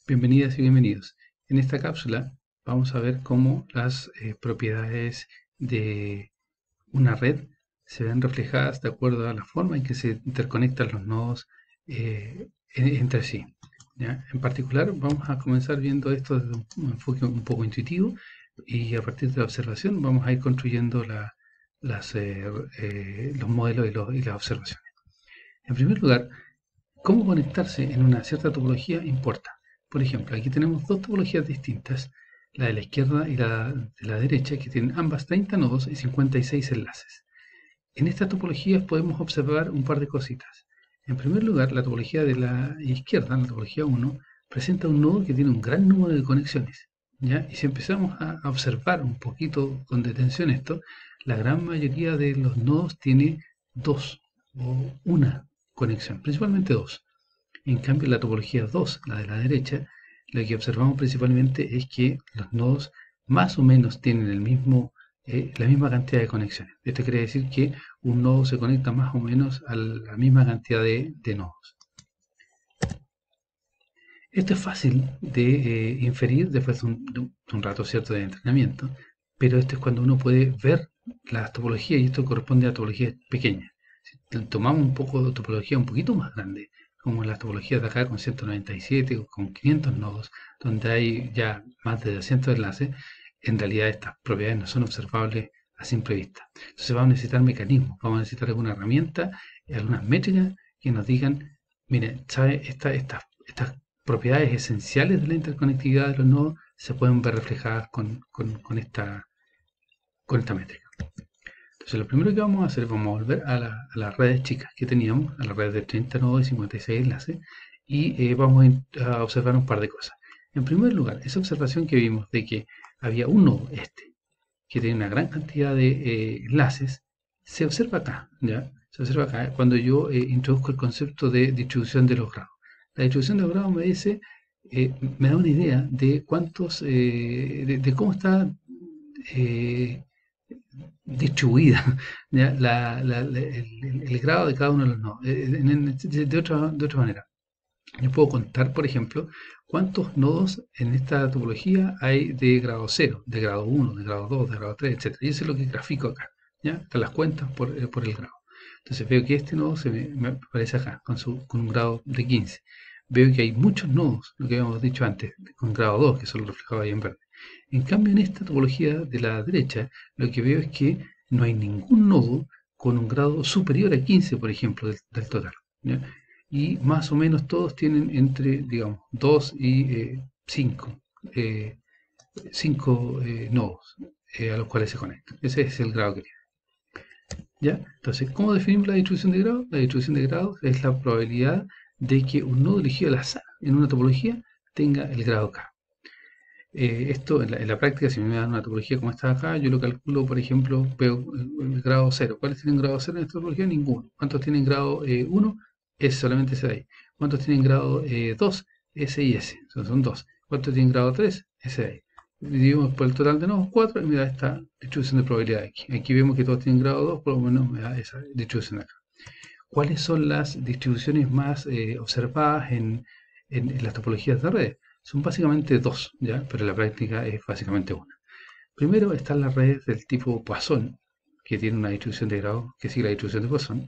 Bienvenidas y bienvenidos. En esta cápsula vamos a ver cómo las propiedades de una red se ven reflejadas de acuerdo a la forma en que se interconectan los nodos entre sí. ¿Ya? En particular vamos a comenzar viendo esto desde un enfoque un poco intuitivo y a partir de la observación vamos a ir construyendo los modelos y las observaciones. En primer lugar, cómo conectarse en una cierta topología importa. Por ejemplo, aquí tenemos dos topologías distintas, la de la izquierda y la de la derecha, que tienen ambas 30 nodos y 56 enlaces. En estas topologías podemos observar un par de cositas. En primer lugar, la topología de la izquierda, la topología 1, presenta un nodo que tiene un gran número de conexiones. ¿Ya? Y si empezamos a observar un poquito con detención esto, la gran mayoría de los nodos tiene dos o una conexión, principalmente dos. En cambio, la topología 2, la de la derecha, lo que observamos principalmente es que los nodos más o menos tienen la misma cantidad de conexiones. Esto quiere decir que un nodo se conecta más o menos a la misma cantidad de nodos. Esto es fácil de inferir después de un rato cierto de entrenamiento, pero esto es cuando uno puede ver las topologías y esto corresponde a topologías pequeñas. Si tomamos un poco de topología un poquito más grande, como las topologías de acá con 197 o con 500 nodos, donde hay ya más de 200 enlaces, en realidad estas propiedades no son observables a simple vista. Entonces vamos a necesitar mecanismos, vamos a necesitar alguna herramienta, algunas métricas que nos digan, miren, ¿sabe? Estas propiedades esenciales de la interconectividad de los nodos se pueden ver reflejadas con esta métrica. Entonces, lo primero que vamos a hacer, vamos a volver a las redes chicas que teníamos, a las redes de 30 nodos y 56 enlaces, y vamos a observar un par de cosas. En primer lugar, esa observación que vimos de que había un nodo, que tiene una gran cantidad de enlaces, se observa acá, ¿ya? Se observa acá cuando yo introduzco el concepto de distribución de los grados. La distribución de los grados me dice, me da una idea de cuántos, de cómo está eh, distribuida ¿ya? El grado de cada uno de los nodos. De otra manera, yo puedo contar, por ejemplo, cuántos nodos en esta topología hay de grado 0, de grado 1, de grado 2, de grado 3, etc. Y eso es lo que grafico acá. ¿Ya? Están las cuentas por el grado. Entonces veo que este nodo me aparece acá, con un grado de 15. Veo que hay muchos nodos, lo que habíamos dicho antes, con grado 2, que son reflejados ahí en verde. En cambio, en esta topología de la derecha, lo que veo es que no hay ningún nodo con un grado superior a 15, por ejemplo, del total. ¿Ya? Y más o menos todos tienen entre, digamos, 2 y 5 nodos a los cuales se conectan. Ese es el grado que tiene. ¿Ya? Entonces, ¿cómo definimos la distribución de grados? La distribución de grados es la probabilidad de que un nodo elegido al azar en una topología tenga el grado K. Esto en la práctica, si me dan una topología como esta acá, yo lo calculo, por ejemplo, veo el grado 0. ¿Cuáles tienen grado 0 en esta topología? Ninguno. ¿Cuántos tienen grado 1? Es solamente ese de ahí. ¿Cuántos tienen grado 2? Ese y ese. Son 2. ¿Cuántos tienen grado 3? Ese de ahí. Dividimos por el total de nodos 4 y me da esta distribución de probabilidad aquí. Aquí vemos que todos tienen grado 2, por lo menos me da esa distribución de acá. ¿Cuáles son las distribuciones más observadas en las topologías de red? Son básicamente dos, ¿ya? Pero la práctica es básicamente una. Primero están las redes del tipo Poisson, que tienen una distribución de grado que sigue la distribución de Poisson,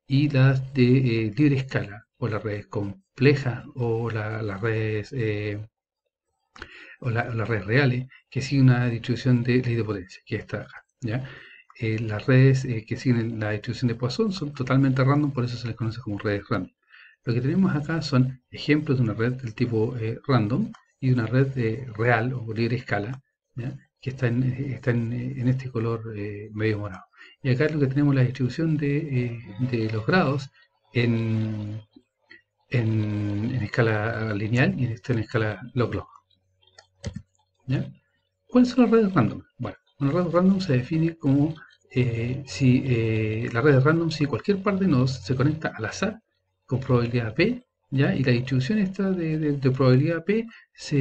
y las de libre escala, o las redes complejas, o las redes las redes reales, que siguen una distribución de ley de potencia, que está acá, ¿ya? Las redes que siguen la distribución de Poisson son totalmente random, por eso se les conoce como redes random. Lo que tenemos acá son ejemplos de una red del tipo random y de una red real o libre escala, ¿ya? Que está en este color medio morado. Y acá es lo que tenemos la distribución de los grados en, en escala lineal y esto en escala log-log. ¿Ya? ¿Cuáles son las redes random? Bueno, una red random se define como si la red random si cualquier par de nodos se conecta al azar con probabilidad P, ¿ya? Y la distribución esta de probabilidad P es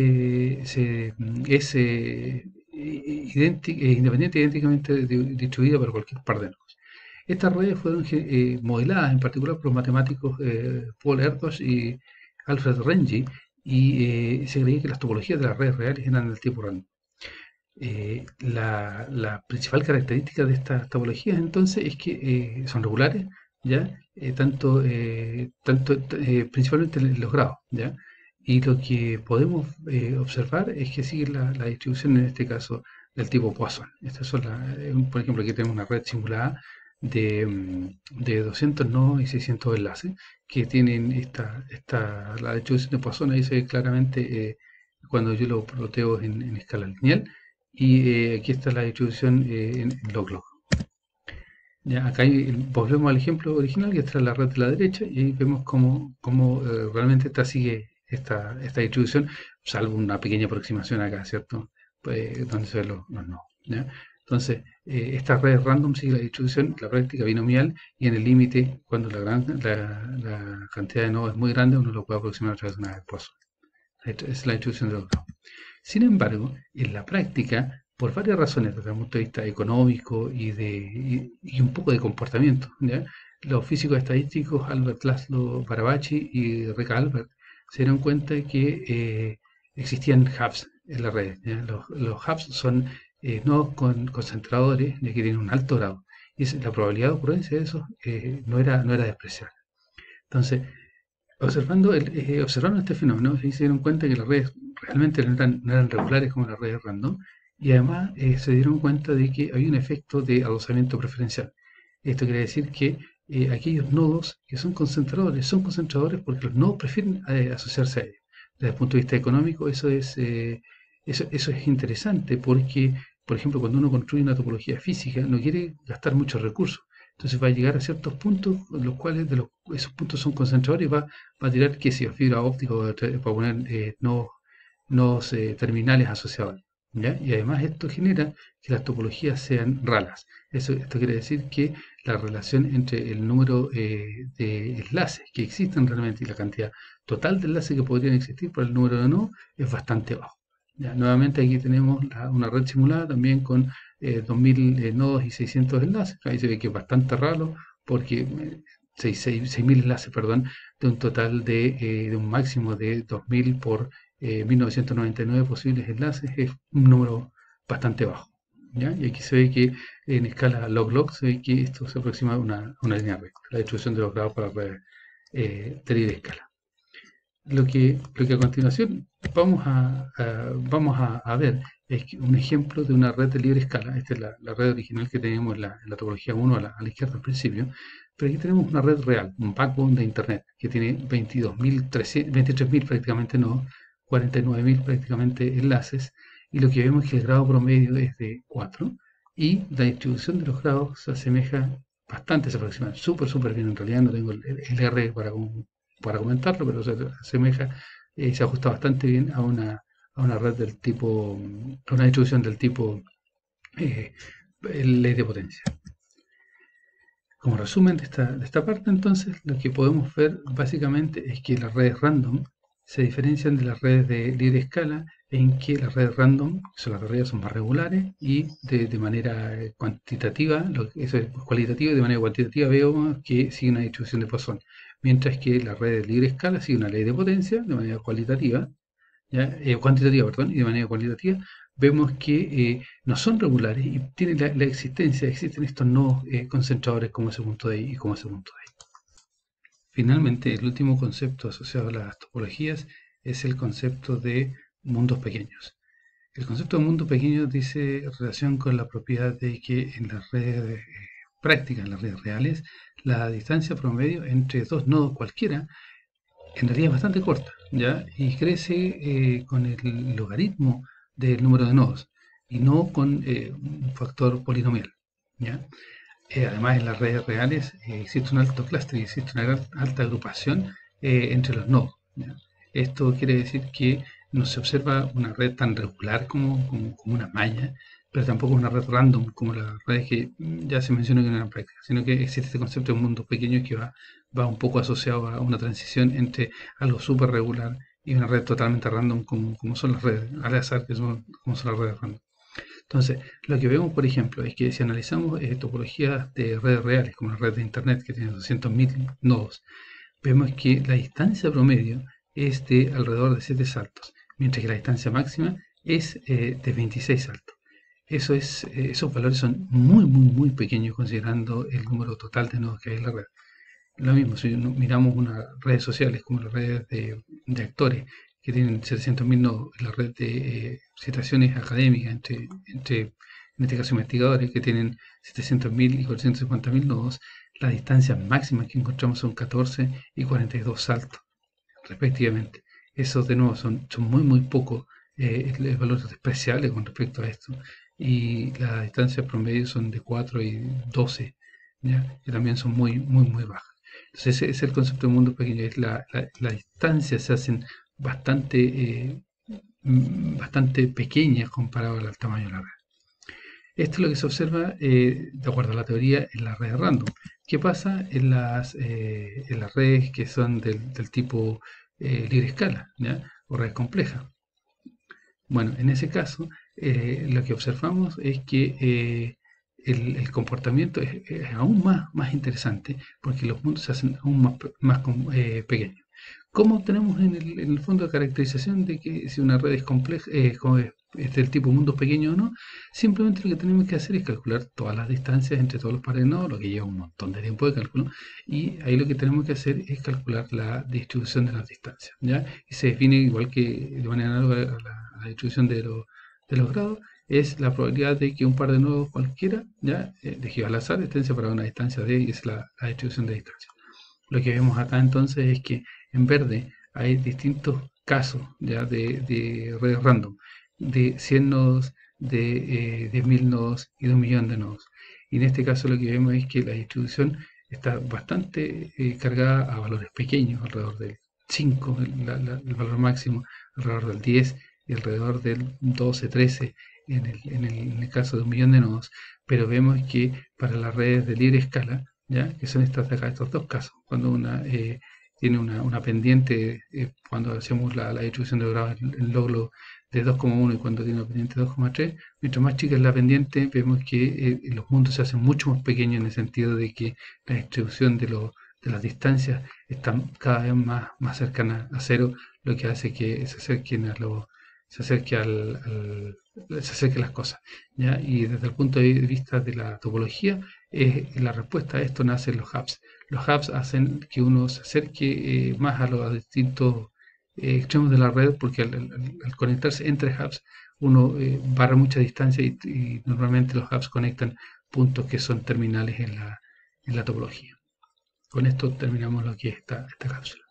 independiente idénticamente distribuida para cualquier par de nodos. Estas redes fueron modeladas en particular por los matemáticos Paul Erdős y Alfred Rengi, y se creía que las topologías de las redes reales eran del tipo random. La principal característica de estas topologías entonces es que son regulares, ¿ya? Principalmente en los grados, ¿ya? Y lo que podemos observar es que sigue la distribución en este caso del tipo Poisson. Estas son por ejemplo, aquí tenemos una red simulada de 200 nodos y 600 enlaces que tienen la distribución de Poisson. Ahí se ve claramente cuando yo lo ploteo en escala lineal, y aquí está la distribución en log-log. Ya, acá volvemos al ejemplo original, que está en la red de la derecha, y ahí vemos cómo realmente sigue esta distribución, salvo una pequeña aproximación acá, ¿cierto? Donde se ven los nodos, ¿ya? Entonces, esta red random sigue la distribución, la práctica binomial, y en el límite, cuando la cantidad de nodos es muy grande, uno lo puede aproximar a través de una red Poisson. Es la distribución de los nodos. Sin embargo, en la práctica, por varias razones, desde el punto de vista económico y un poco de comportamiento, ¿ya? Los físicos estadísticos Albert Laszlo Barabáchi y Rick Albert se dieron cuenta de que existían hubs en la red. Los hubs son nodos concentradores, ya que tienen un alto grado, y la probabilidad de ocurrencia de eso no era despreciable. Entonces, observaron este fenómeno y se dieron cuenta que las redes realmente no eran regulares como las redes random, y además se dieron cuenta de que había un efecto de adosamiento preferencial. Esto quiere decir que aquellos nodos que son concentradores porque los nodos prefieren asociarse a ellos. Desde el punto de vista económico, eso es interesante porque, por ejemplo, cuando uno construye una topología física, no quiere gastar muchos recursos. Entonces va a llegar a ciertos puntos, los cuales esos puntos son concentradores, y va a tirar, que si fibra óptica, para poner nodos terminales asociados, ¿ya? Y además esto genera que las topologías sean ralas. Esto quiere decir que la relación entre el número de enlaces que existen realmente y la cantidad total de enlaces que podrían existir por el número de nodos es bastante bajo. ¿Ya? Nuevamente aquí tenemos una red simulada también con 2000 nodos y 600 enlaces. Ahí se ve que es bastante raro porque 6.000 enlaces, perdón, de un total de un máximo de 2000 por 1999 posibles enlaces, es un número bastante bajo, ¿ya? Y aquí se ve que en escala log-log se ve que esto se aproxima a una línea recta, la distribución de los grados para redes de libre escala. Lo que a continuación vamos a ver es un ejemplo de una red de libre escala. Esta es la red original que tenemos en la topología 1 a la izquierda al principio, pero aquí tenemos una red real, un backbone de Internet, que tiene 23.000 prácticamente nodos, 49.000 prácticamente enlaces, y lo que vemos es que el grado promedio es de 4, y la distribución de los grados se asemeja bastante, se aproxima súper bien. En realidad no tengo el R para comentarlo, pero se asemeja, se ajusta bastante bien a una red del tipo, a una distribución del tipo eh, ley de potencia. Como resumen de esta parte, entonces, lo que podemos ver básicamente es que las redes random se diferencian de las redes de libre escala en que las redes random, que son las redes, son más regulares y de manera cuantitativa, eso es cualitativa, y de manera cuantitativa veo que sigue una distribución de Poisson, mientras que las redes de libre escala siguen una ley de potencia de manera cuantitativa, perdón, y de manera cualitativa vemos que no son regulares y tienen existen estos nodos concentradores como ese punto de ahí y como ese punto de ahí. Finalmente, el último concepto asociado a las topologías es el concepto de mundos pequeños. El concepto de mundo pequeño dice relación con la propiedad de que en las redes prácticas, en las redes reales, la distancia promedio entre dos nodos cualquiera en realidad es bastante corta, ¿ya? Y crece con el logaritmo del número de nodos y no con un factor polinomial, ¿ya? Además, en las redes reales existe un alto clúster y existe una alta agrupación entre los nodos, ¿ya? Esto quiere decir que no se observa una red tan regular como una malla, pero tampoco una red random como las redes que ya se mencionó que no eran prácticas, sino que existe este concepto de un mundo pequeño que va un poco asociado a una transición entre algo súper regular y una red totalmente random como son las redes, al azar, como son las redes random. Entonces, lo que vemos, por ejemplo, es que si analizamos topologías de redes reales, como la red de Internet que tiene 200.000 nodos, vemos que la distancia promedio es de alrededor de 7 saltos, mientras que la distancia máxima es de 26 saltos. Esos valores son muy pequeños considerando el número total de nodos que hay en la red. Lo mismo, si miramos unas redes sociales como las redes de actores que tienen 700.000 nodos, la red de citaciones académicas en este caso investigadores que tienen 700.000 y 450.000 nodos, las distancias máximas que encontramos son 14 y 42 saltos, respectivamente. Esos de nuevo son muy pocos, el valor es despreciable con respecto a esto, y las distancias promedio son de 4 y 12, ¿ya? Que también son muy bajas. Entonces ese es el concepto de mundo pequeño, es la distancia se hacen bastante pequeñas comparado al tamaño de la red. Esto es lo que se observa, de acuerdo a la teoría, en las redes random. ¿Qué pasa en las redes que son del tipo libre escala, ¿ya? O redes complejas? Bueno, en ese caso, lo que observamos es que el comportamiento es aún más interesante porque los mundos se hacen aún más pequeños. ¿Cómo obtenemos en el fondo la caracterización de que si una red es compleja, es del tipo mundos pequeños o no? Simplemente lo que tenemos que hacer es calcular todas las distancias entre todos los pares de nodos, lo que lleva un montón de tiempo de cálculo, y ahí lo que tenemos que hacer es calcular la distribución de las distancias, ¿ya? Y se define igual que de manera análoga a la distribución de los grados, es la probabilidad de que un par de nodos cualquiera, ya elegido al azar, estén separados a una distancia d, y es la distribución de distancia. Lo que vemos acá entonces es que en verde hay distintos casos ya de redes random, de 100 nodos, de 10.000 nodos y de 1.000.000 de nodos. Y en este caso lo que vemos es que la distribución está bastante cargada a valores pequeños, alrededor del 5, el valor máximo, alrededor del 10 y alrededor del 12, 13 en el caso de 1.000.000 de nodos. Pero vemos que para las redes de libre escala, ¿ya? Que son estas de acá, estos dos casos, cuando una tiene una pendiente, cuando hacemos la distribución de grados en logro de 2,1 y cuando tiene una pendiente de 2,3, mientras más chica es la pendiente, vemos que los mundos se hacen mucho más pequeños en el sentido de que la distribución de las distancias están cada vez más cercanas a cero, lo que hace que se acerquen se acerquen las cosas, ¿ya? Y desde el punto de vista de la topología, la respuesta a esto nace en los hubs. Los hubs hacen que uno se acerque más a los distintos extremos de la red, porque al conectarse entre hubs uno barra mucha distancia y normalmente los hubs conectan puntos que son terminales en la topología. Con esto terminamos lo que es esta cápsula.